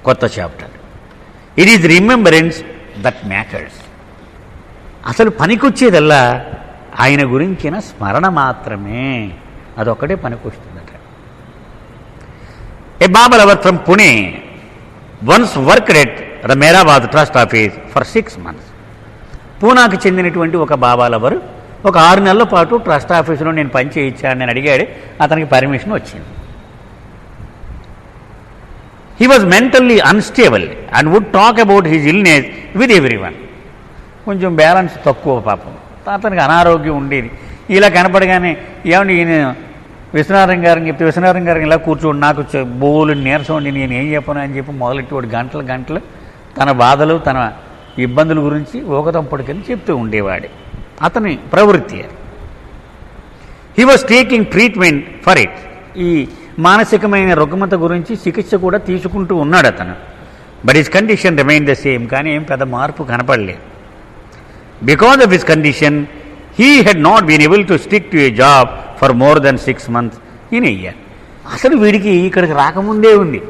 కొత్త chapter. It is remembrance that matters. అసలు పనికొచ్చేదల్లా ఆయన గురించిన స్మరణ మాత్రమే, అదొక్కటే పనికొస్తుందట. A Baba lover from Pune once worked at the Meherabad trust office for 6 months. పూనాకు చెందినటువంటి ఒక బాబా లవరు ఒక 6 నెలల పాటు ట్రస్ట్ ఆఫీసులో నేను పని చేయించాను నేను అడిగాడు. అతనికి పర్మిషన్ వచ్చింది. He was mentally unstable and would talk about his illness with everyone. కొంచెం బ్యాలెన్స్ తక్కువ పాపం, అతనికి అనారోగ్యం ఉండేది. ఇలా కనపడగానే ఏమండి ఈయన విశ్వనాథం గారిని చెప్తే విశ్వనాథం గారిని ఇలా కూర్చోండి, నాకు బోలు నీరసం ఉండి నేను ఏం చెప్పను అని చెప్పి మొదలెట్టి గంటలు తన బాధలు తన ఇబ్బందుల గురించి ఊకదంపడికని చెప్తూ ఉండేవాడు. అతని ప్రవృత్తి. He was taking treatment for it. ఈ మానసికమైన రుగ్మత గురించి చికిత్స కూడా తీసుకుంటూ ఉన్నాడు అతను. But his condition remain the same. కానీ ఏం పెద్ద మార్పు కనపడలేదు. Because of his condition he had not been able to stick to a job for more than 6 months in a year. అసలు వీడికి ఇక్కడికి రాకముందే ఉంది.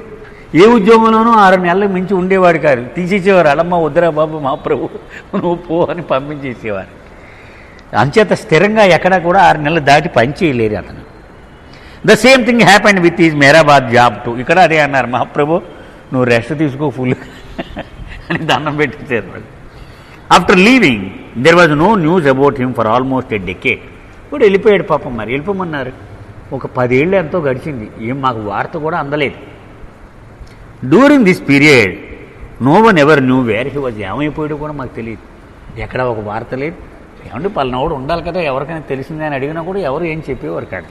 ఏ ఉద్యోగంలోనూ 6 నెలలకు మించి ఉండేవాడు కాదు. తీసేసేవారు. అలమ్మ వద్దురా బాబు మా ప్రభు నువ్వు పో అని పంపించేసేవారు. అంచేత స్థిరంగా ఎక్కడా కూడా 6 నెలలు దాటి పని చేయలేరు అతను. The same thing happened with is Meherabad job to. ఇక్కడ అదే అన్నారు, మహాప్రభు నువ్వు రెస్ట్ తీసుకో ఫుల్ అని దండం పెట్టించారు వాళ్ళు. After leaving there was no news about him for almost a decade. ఇప్పుడు వెళ్ళిపోయాడు పాపం. మరి వెళ్ళిపోమన్నారు. ఒక 10 ఏళ్ళు ఎంతో గడిచింది. ఏం మాకు వార్త కూడా అందలేదు. During this period no one ever knew where he was. ఏమైపోయాడు కూడా మాకు తెలియదు. ఎక్కడ ఒక వార్త లేదు. ఏమంటే పలానాడు ఉండాలి కదా, ఎవరికైనా తెలిసిందే అని అడిగినా కూడా ఎవరు ఏం చెప్పేవారు కాదు.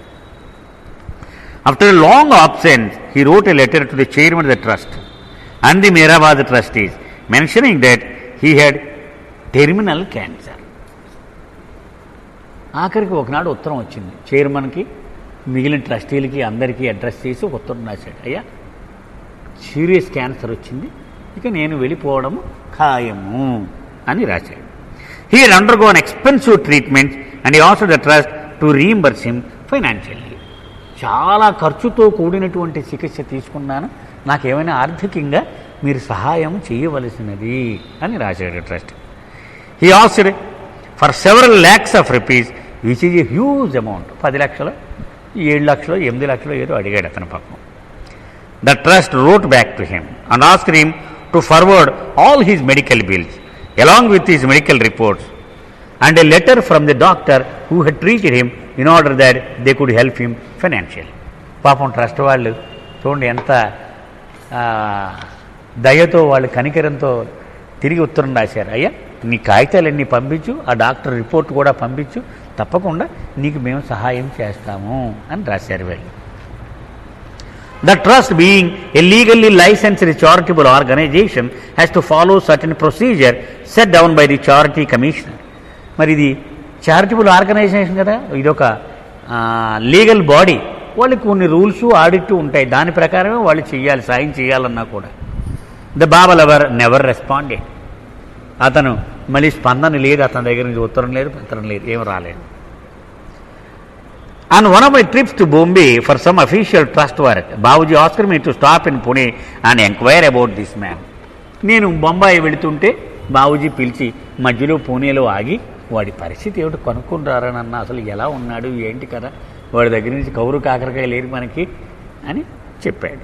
After a long absence he wrote a letter to the chairman of the trust and the Meherabad trustees mentioning that he had terminal cancer. ఆఖరికి ఒకనాడు ఉత్తరం వచ్చింది చైర్మన్కి, మిగిలిన ట్రస్టీలకి అందరికీ అడ్రస్ చేసి ఒక ఉత్తరం రాశాడు. అయ్యా సీరియస్ క్యాన్సర్ వచ్చింది, ఇక నేను వెళ్ళిపోవడము ఖాయము అని రాశాడు. He had undergone expensive treatment and he asked the trust to reimburse him financially. చాలా ఖర్చుతో కూడినటువంటి చికిత్స తీసుకున్నాను, నాకేమైనా ఆర్థికంగా మీరు సహాయం చేయవలసినది అని రాశాడు trust. He asked for several lakhs of rupees which is a huge amount. 10 లక్షలు 7 లక్షలు 8 లక్షలు ఏదో అడిగాడు అతని పక్కన. The trust wrote back to him and asked him to forward all his medical bills along with his medical reports and a letter from the doctor who had treated him in order that they could help him financially. పాపం trust వాళ్ళు చూడండి ఎంత దయతో వాళ్ళు కనికరంతో తిరిగి ఉత్తరం రాశారు. అయ్యా నీ కాగితాలన్నీ పంపించు, ఆ డాక్టర్ రిపోర్ట్ కూడా పంపించు, తప్పకుండా నీకు మేము సహాయం చేస్తాము అని రాశారు వీళ్ళు. The trust, being a legally licensed charitable organization, has to follow certain procedure set down by the charity commissioner. మరి ఇది చారిటబుల్ ఆర్గనైజేషన్ కదా, ఇదొక లీగల్ బాడీ. వాళ్ళకి కొన్ని రూల్స్ ఆడిట్ ఉంటాయి, దాని ప్రకారమే వాళ్ళు చేయాలి, సాయం చేయాలన్నా కూడా. The Baba lover never responded. అతను మళ్ళీ స్పందన లేదు, అతని దగ్గర నుంచి ఉత్తరం లేదు, పత్రం లేదు, ఏం రాలేదు. On one of my trips to Bombay for some official trust work, Babuji asked me to stop in Pune and inquire about this man. నేను బొంబాయి వెళుతుంటే బాబుజీ పిలిచి మధ్యలో పూణేలో ఆగి వాడి పరిస్థితి ఏమిటి కనుక్కొని రారనన్నా, అసలు ఎలా ఉన్నాడు ఏంటి కదా, వాడి దగ్గర నుంచి కౌరు కాకరకాయ లేరు మనకి అని చెప్పాడు.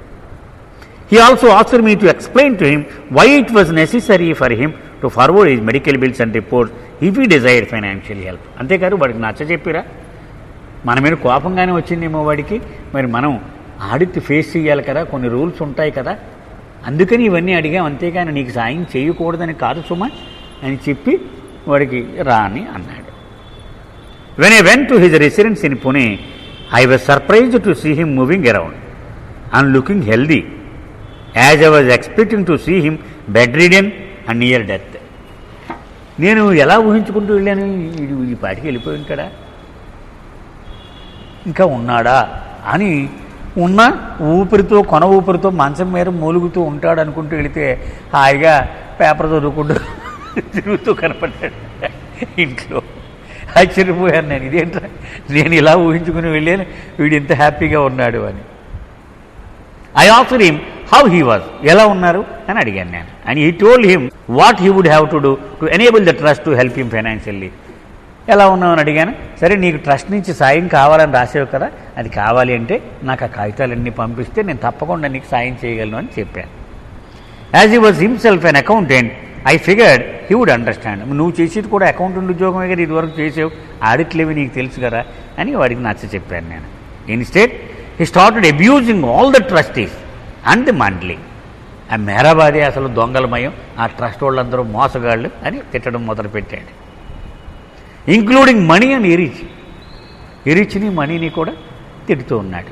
He also asked me to explain to him why it was necessary for him to forward his medical bills and reports if he desired financial help. అంతేకాదు వాడికి నచ్చ చెప్పిరా, మన మీద కోపంగానే వచ్చిందేమో వాడికి, మరి మనం ఆడిట్ ఫేస్ చేయాలి కదా, కొన్ని రూల్స్ ఉంటాయి కదా, అందుకని ఇవన్నీ అడిగాం, అంతేగాని నీకు సాయం చేయకూడదని కాదు సుమా అని చెప్పి వాడికి రా అని అన్నాడు. When I went to his residence in Pune I was surprised to see him moving around and looking healthy as I was expecting to see him bedridden and near death. నేను ఎలా ఊహించుకుంటూ వెళ్ళాను, ఈ పాటికి వెళ్ళిపోయి ఉంటాడా, ఇంకా ఉన్నాడా అని, ఉన్న ఊపిరితో కొన ఊపిరితో మంచం మీద మూలుగుతూ ఉంటాడు అనుకుంటూ వెళితే హాయిగా పేపర్ చదువుకుంటూ తిరుగుతూ కనపడ్డాడు ఇంట్లో. ఆశ్చర్యపోయాను నేను, ఇదేంటా నేను ఇలా ఊహించుకుని వెళ్ళాను, వీడు ఇంత హ్యాపీగా ఉన్నాడు అని. I asked him how he was, ఎలా ఉన్నారు అని అడిగాను నేను. And he told him what he would have to do to enable the trust to help him financially. ఎలా ఉన్నావు అని అడిగాను. సరే నీకు ట్రస్ట్ నుంచి సాయం కావాలని రాసేవు కదా, అది కావాలి అంటే నాకు ఆ కాగితాలన్నీ పంపిస్తే నేను తప్పకుండా నీకు సాయం చేయగలను అని చెప్పాను. As he was himself an accountant I figured he would understand. నువ్వు చేసేది కూడా అకౌంటెంట్ ఉద్యోగమే కదా, ఇదివరకు చేసావు, ఆడిట్లేవి నీకు తెలుసు కదా అని వాడికి నచ్చ చెప్పాను నేను. Instead he started abusing all the trustees and the monthly. ఆ మేరాబాదే అసలు దొంగలమయం, ఆ ట్రస్ట్ వాళ్ళందరూ మోసగాళ్ళు అని తిట్టడం మొదలుపెట్టాడు. ఇంక్లూడింగ్ మనీ అండ్ ఎరిచ్ని మనీని కూడా తిడుతూ ఉన్నాడు.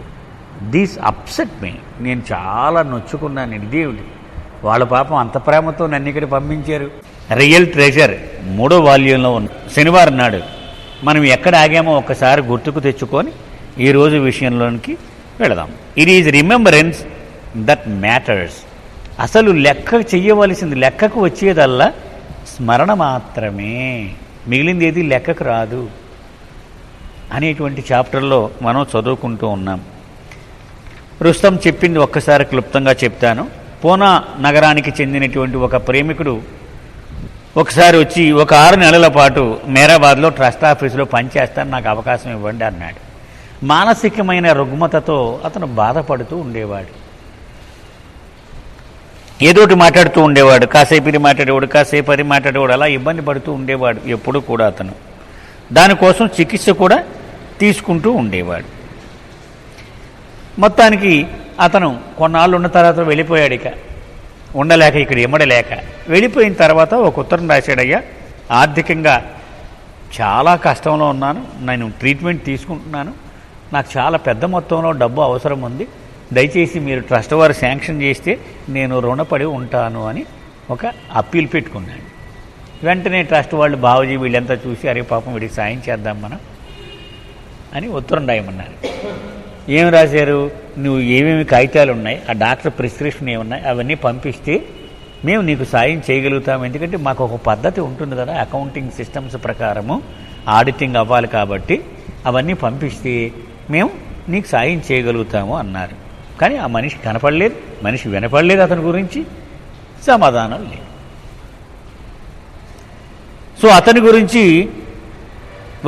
దిస్ అప్సెట్ మీ, నేను చాలా నొచ్చుకున్నాను. ఇదేమిటి, వాళ్ళ పాపం అంత ప్రేమతో నన్ను ఇక్కడ పంపించారు. రియల్ ట్రెజర్ 3వ వాల్యూంలో ఉన్న శనివారం నాడు మనం ఎక్కడ ఆగామో ఒక్కసారి గుర్తుకు తెచ్చుకొని ఈరోజు విషయంలోనికి వెళదాం. It is remembrance that matters. అసలు లెక్క చెయ్యవలసింది, లెక్కకు వచ్చేదల్లా స్మరణ మాత్రమే, మిగిలింది ఏది లెక్కకు రాదు అనేటువంటి చాప్టర్లో మనం చదువుకుంటూ ఉన్నాం. రుస్తం చెప్పింది ఒక్కసారి క్లుప్తంగా చెప్తాను. పూనా నగరానికి చెందినటువంటి ఒక ప్రేమికుడు ఒకసారి వచ్చి ఒక 6 నెలల పాటు మేరాబాద్లో ట్రస్ట్ ఆఫీసులో పనిచేస్తాను, నాకు అవకాశం ఇవ్వండి అన్నాడు. మానసికమైన రుగ్మతతో అతను బాధపడుతూ ఉండేవాడు. ఏదోటి మాట్లాడుతూ ఉండేవాడు, కాసేపు ఇది మాట్లాడేవాడు, కాసేపు అది మాట్లాడేవాడు, అలా ఇబ్బంది పడుతూ ఉండేవాడు ఎప్పుడు కూడా. అతను దానికోసం చికిత్స కూడా తీసుకుంటూ ఉండేవాడు. మొత్తానికి అతను కొన్నాళ్ళు ఉన్న తర్వాత వెళ్ళిపోయాడు. ఇక ఉండలేక, ఇక్కడ ఇమ్మడలేక వెళ్ళిపోయిన తర్వాత ఒక ఉత్తరం రాశాడయ్యా, ఆర్థికంగా చాలా కష్టంలో ఉన్నాను, నేను ట్రీట్మెంట్ తీసుకుంటున్నాను, నాకు చాలా పెద్ద మొత్తంలో డబ్బు అవసరం ఉంది, దయచేసి మీరు ట్రస్ట్ వారు శాంక్షన్ చేస్తే నేను రుణపడి ఉంటాను అని ఒక అప్పీల్ పెట్టుకున్నాడు. వెంటనే ట్రస్ట్ వాళ్ళు బావజీ వీళ్ళంతా చూసి అరే పాపం వీడికి సాయం చేద్దాం మనం అని ఉత్తరం రాయమన్నారు. ఏం రాశారు, నువ్వు ఏమేమి కాగితాలు ఉన్నాయి, ఆ డాక్టర్ ప్రిస్క్రిప్షన్ ఏమున్నాయి అవన్నీ పంపిస్తే మేము నీకు సాయం చేయగలుగుతాము. ఎందుకంటే మాకు ఒక పద్ధతి ఉంటుంది కదా, అకౌంటింగ్ సిస్టమ్స్ ప్రకారము ఆడిటింగ్ అవ్వాలి కాబట్టి అవన్నీ పంపిస్తే మేము నీకు సాయం చేయగలుగుతాము అన్నారు. కానీ ఆ మనిషి కనపడలేదు, మనిషి వినపడలేదు, అతని గురించి సమాధానం లేదు. సో అతని గురించి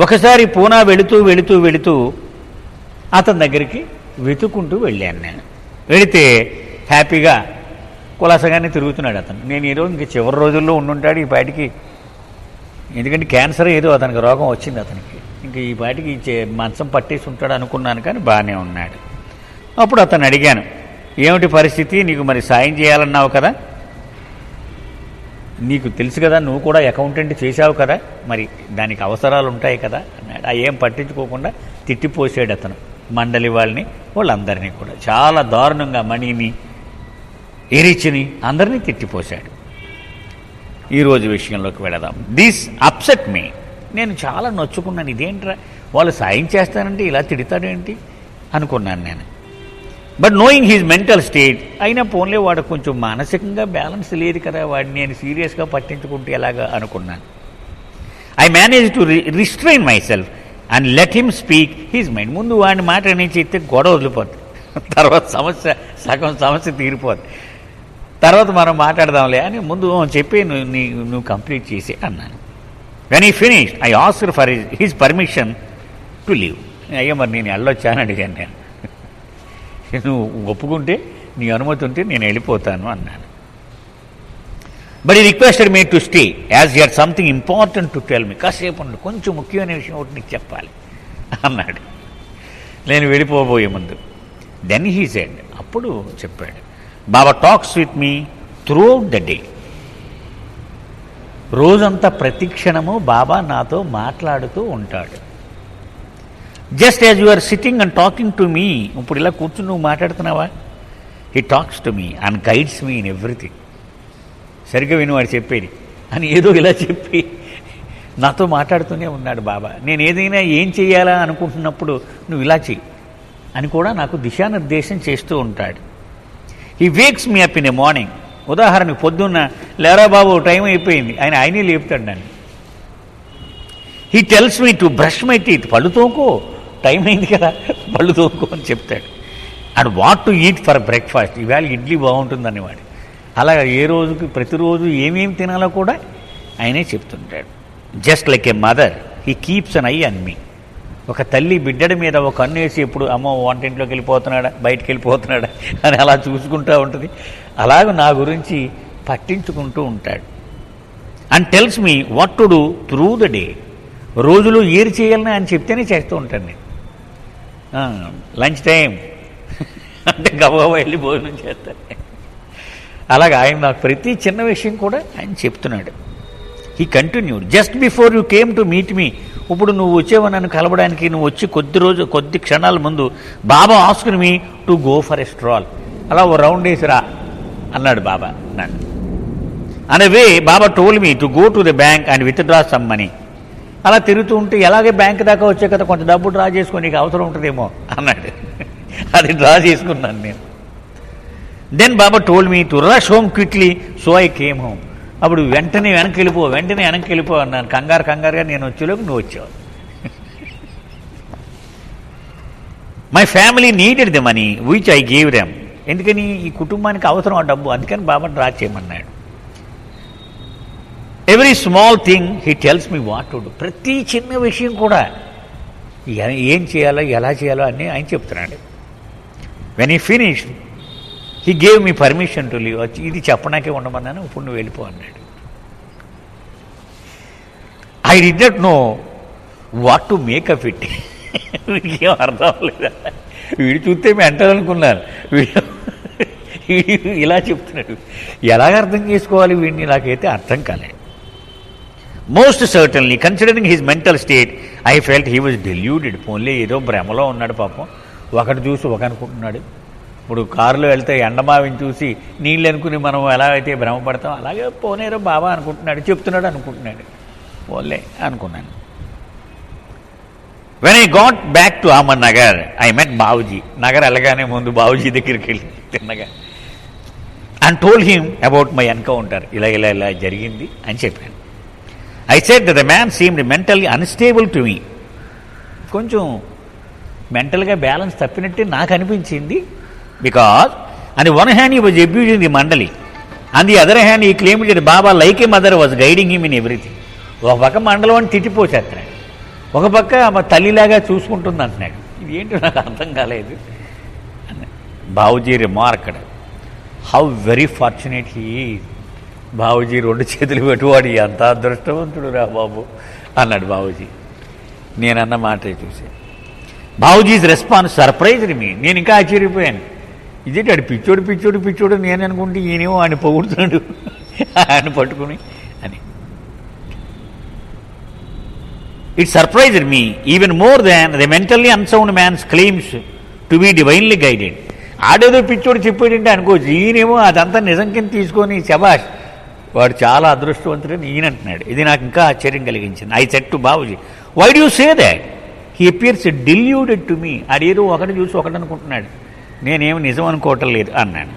ఒకసారి పూనా వెళుతూ అతని దగ్గరికి వెతుక్కుంటూ వెళ్ళాను నేను. వెళితే హ్యాపీగా కులాసగానే తిరుగుతున్నాడు అతను. నేను ఈరోజు ఇంక చివరి రోజుల్లో ఉండుంటాడు ఈ పాటికి, ఎందుకంటే క్యాన్సర్ ఏదో అతనికి రోగం వచ్చింది అతనికి, ఇంక ఈ పాటికి మంచం పట్టేసి ఉంటాడు అనుకున్నాను, కానీ బాగానే ఉన్నాడు. అప్పుడు అతను అడిగాను, ఏమిటి పరిస్థితి, నీకు మరి సాయం చేయాలన్నావు కదా, నీకు తెలుసు కదా, నువ్వు కూడా అకౌంటెంట్ చేశావు కదా, మరి దానికి అవసరాలు ఉంటాయి కదా అన్నాడు. ఏం పట్టించుకోకుండా తిట్టిపోసాడు అతను మండలి వాళ్ళందరినీ కూడా చాలా దారుణంగా, మనీని ఎరిచిని అందరినీ తిట్టిపోశాడు. ఈరోజు విషయంలోకి వెళదాం. దిస్ అప్సెట్ మీ, నేను చాలా నొచ్చుకున్నాను, ఇదేంట్రా వాళ్ళు సాయం చేస్తానంటే ఇలా తిడతాడేంటి అనుకున్నాను నేను. But knowing his mental state, అయినా పోన్లే వాడు కొంచెం మానసికంగా బ్యాలెన్స్ లేదు కదా, వాడిని నేను సీరియస్గా పట్టించుకుంటే ఎలాగా అనుకున్నాను. I manage to restrain my self and let him speak his mind. ముందు వాడిని మాట నుంచి చెప్తే గొడవ వదిలిపోతుంది, తర్వాత సగం సమస్య తీరిపోతుంది, తర్వాత మనం మాట్లాడదాంలే అని ముందు చెప్పి నువ్వు కంప్లీట్ చేసి అన్నాను. When he finished I asked for his permission to leave. అయ్యా మరి నేను వెళ్ళొచ్చాను అడిగాను నేను. నువ్వు ఒప్పుకుంటే, నీ అనుమతి ఉంటే నేను వెళ్ళిపోతాను అన్నాను. బట్ ఈ requested me to stay as you had something important to tell me. కాసేపు ఉండి కొంచెం ముఖ్యమైన విషయం ఒకటి నీకు చెప్పాలి అన్నాడు నేను వెళ్ళిపోబోయే ముందు. దెన్ హీ సెడ్, అప్పుడు చెప్పాడు, Baba talks with me throughout the day. రోజంతా ప్రతి క్షణము బాబా నాతో మాట్లాడుతూ ఉంటాడు. Just as you are sitting and talking to me, ఇప్పుడు ఇలా కూర్చుని నువ్వు మాట్లాడుతున్నావా, he talks to me and guides me in everything. సరిగ్గా విను వాడు చెప్పేది అని ఏదో ఇలా చెప్పి నాతో మాట్లాడుతూనే ఉన్నాడు బాబా. నేను ఏదైనా ఏం చేయాలా అనుకుంటున్నప్పుడు నువ్వు ఇలా చెయ్యి అని కూడా నాకు దిశానిర్దేశం చేస్తూ ఉంటాడు. He wakes me up in a morning. ఉదాహరణకు పొద్దున్న లేరా బాబు టైం అయిపోయింది, ఆయనే లేపుతాడు నన్ను. He tells me to brush my teeth, పళ్ళు తోముకో, టైం అయింది కదా పళ్ళు తోముకో అని చెప్తాడు. And what to eat for breakfast. ఈవేళ ఇడ్లీ బాగుంటుందని వాడు. అలాగా ఏ రోజుకి ప్రతిరోజు ఏమేమి తినాలో కూడా ఆయనే చెప్తుంటాడు. Just like a mother he keeps an eye on me. ఒక తల్లి బిడ్డడి మీద ఒక కన్ను వేసి ఎప్పుడు అమ్మో వంటింట్లోకి వెళ్ళిపోతున్నాడా బయటికి వెళ్ళిపోతున్నాడా అని అలా చూసుకుంటూ ఉంటుంది. అలాగ నా గురించి పట్టించుకుంటూ ఉంటాడు. And tells me what to do through the day. రోజులో ఏరు చేయాలని అని చెప్తేనే చేస్తూ ఉంటాను నేను. లంచ్ టైం అంటే గబగబా వెళ్ళి భోజనం చేస్తాను. అలాగే ఆయన నాకు ప్రతి చిన్న విషయం కూడా ఆయన చెప్తున్నాడు. He continued just before you came to meet me. ఇప్పుడు నువ్వు వచ్చేవా నన్ను కలవడానికి, నువ్వు వచ్చి కొద్ది క్షణాల ముందు Baba asked me to go for a stroll. అలా ఓ రౌండ్ వేసి రా అన్నాడు బాబా నన్ను. Anyway Baba told me to go to the bank and withdraw some money. అలా తిరుగుతూ ఉంటే ఎలాగే బ్యాంక్ దాకా వచ్చే కదా కొంత డబ్బు డ్రా చేసుకొని నీకు అవసరం ఉంటుందేమో అన్నాడు. అది డ్రా చేసుకున్నాను నేను. Then Baba told me to rush home quickly so I came home. అప్పుడు వెంటనే వెనక్కి వెళ్ళిపో అన్నాను. కంగారుగా నేను వచ్చేలోకి నువ్వు వచ్చావు. My family needed the money which I gave them. ఎందుకని ఈ కుటుంబానికి అవసరం ఆ డబ్బు, అందుకని బాబా డ్రా చేయమన్నాడు. Every small thing he tells me what to do. ప్రతి చిన్న విషయం కూడా ఏం చేయాలో ఎలా చేయాలో అన్నీ ఆయన చెప్తున్నాడు. When he finish he gave me permission to leave. ఇది చెప్పడానికే ఉండమన్నాను, ఇప్పుడు నువ్వు వెళ్ళిపో అన్నాడు. I did not know what to make up it. వీడికి ఏం అర్థం అవ్వలేదా, వీడు చూస్తే మెంటల్ అనుకున్నాను. వీడు ఇలా చెప్తున్నాడు, ఎలాగ అర్థం చేసుకోవాలి వీడిని నాకైతే అర్థం కాలేదు. Most certainly considering his mental state I felt he was deluded. పోన్లే ఏదో భ్రమలో ఉన్నాడు పాపం, ఒకటి చూసి ఒక అనుకుంటున్నాడు. ఇప్పుడు కారులో వెళ్తే ఎండమావిని చూసి నీళ్ళు అనుకుని మనం ఎలా అయితే భ్రమపడతాం అలాగే పోనేరో బాబా చెప్తున్నాడు అనుకుంటున్నాడు. పోలే అనుకున్నాను. When I got back to Ahmednagar I met Babuji. Nagar వెళ్ళగానే ముందు బాబుజీ దగ్గరికి వెళ్ళి తిన్నగా and told him about my encounter. ఇలా జరిగింది అని చెప్పాను. I said that the man seemed mentally unstable to me. కొంచెం మెంటల్గా బ్యాలెన్స్ తప్పినట్టే నాకు అనిపించింది. Because on the one hand he was abusing the mandali, on the other hand he claimed that Baba like a mother was guiding him in everything. ఒక పక్క మండలం అని తిట్టిపోసేస్తున్నాడు, ఒక పక్క తల్లిలాగా చూసుకుంటుంది అంటున్నాడు. ఇది ఏంటో నాకు అర్థం కాలేదు. Babuji remarked how very fortunate he is. Babuji రెండు చేతులు పెట్టువాడు ఎంత అదృష్టవంతుడు రా బాబు అన్నాడు బాబుజీ. నేనన్న మాట చూసి బాబుజీస్ రెస్పాన్స్ సర్ప్రైజ్డ్ మీ. నేను ఇంకా ఆశ్చర్యపోయాను. ఇదేంటి ఆడు పిచ్చోడు నేను అనుకుంటే ఈయనేమో ఆయన పొగుడుతున్నాడు ఆయన పట్టుకుని అని. It surprised me even more than the mentally unsound man's claims to be divinely guided. ఆడేదో పిచ్చోడు చెప్పాడంటే అనుకోవచ్చు, ఈయనేమో అదంతా నిజం కింద తీసుకొని శబాష్ వాడు చాలా అదృష్టవంతుడని ఈయన అంటున్నాడు. ఇది నాకు ఇంకా ఆశ్చర్యం కలిగించింది. I said to Babuji why do say that he appears deluded to me. ఆడేదో ఒకటి చూసి ఒకటి అనుకుంటున్నాడు, నేనేమి నిజం అనుకోవటం లేదు అన్నాడు.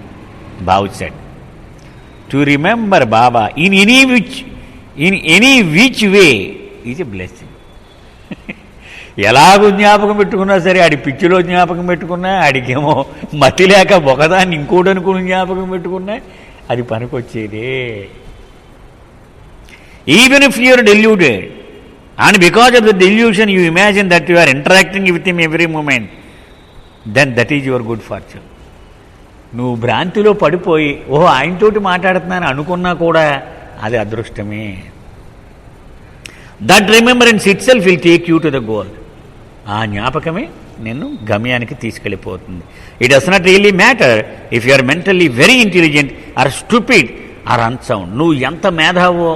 Babuji said to remember Baba in any which way is a blessing. ఎలాగో జ్ఞాపకం పెట్టుకున్నా సరే, ఆడి పిచ్చిలో జ్ఞాపకం పెట్టుకున్నా, ఆడికేమో మతి లేక ఒకదాన్ని ఇంకోటి అనుకుని జ్ఞాపకం పెట్టుకున్నా అది పనికొచ్చేదే. Even if you are deluded and because of the delusion you imagine that you are interacting with him every moment, then that is your good fortune. నువ్వు భ్రాంతిలో పడిపోయి ఓహో ఆయనతోటి మాట్లాడుతున్నాను అనుకున్నా కూడా అది అదృష్టమే. That remembrance itself will take you to the goal. ఆ జ్ఞాపకమే నిన్ను గమ్యానికి తీసుకెళ్ళిపోతుంది. It does not really matter if you are mentally very intelligent or stupid or unsound. నువ్వు ఎంత మేధావో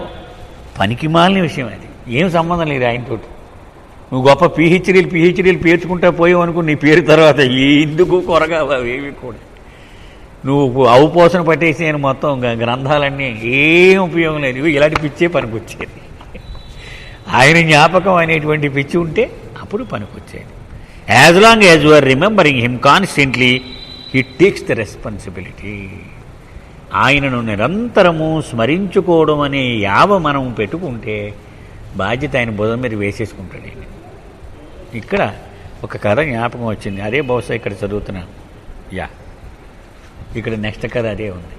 పనికి మాలిన విషయం అది, ఏం సంబంధం లేదు ఆయనతోటి. నువ్వు గొప్ప పిహెచ్డీలు పేర్చుకుంటా పోయావు అనుకో, నీ పేరు తర్వాత ఎందుకు కొరగావు అవేవి కూడా. నువ్వు అవుపోసన పట్టేసి నేను మొత్తం గ్రంథాలన్నీ ఏం ఉపయోగం లేదు. ఇలాంటి పిచ్చే పనికొచ్చేది. ఆయన జ్ఞాపకం అనేటువంటి పిచ్చి ఉంటే అప్పుడు పనికొచ్చేది. As long as you are remembering him constantly he takes the responsibility. ఆయనను నిరంతరము స్మరించుకోవడం అనే యావ మనం పెట్టుకుంటే బాధ్యత ఆయన బుధం మీద వేసేసుకుంటాడు. ఇక్కడ ఒక కథ జ్ఞాపకం వచ్చింది, అదే బహుశా ఇక్కడ చదువుతున్నాను. యా ఇక్కడ నెక్స్ట్ కథ అదే ఉంది.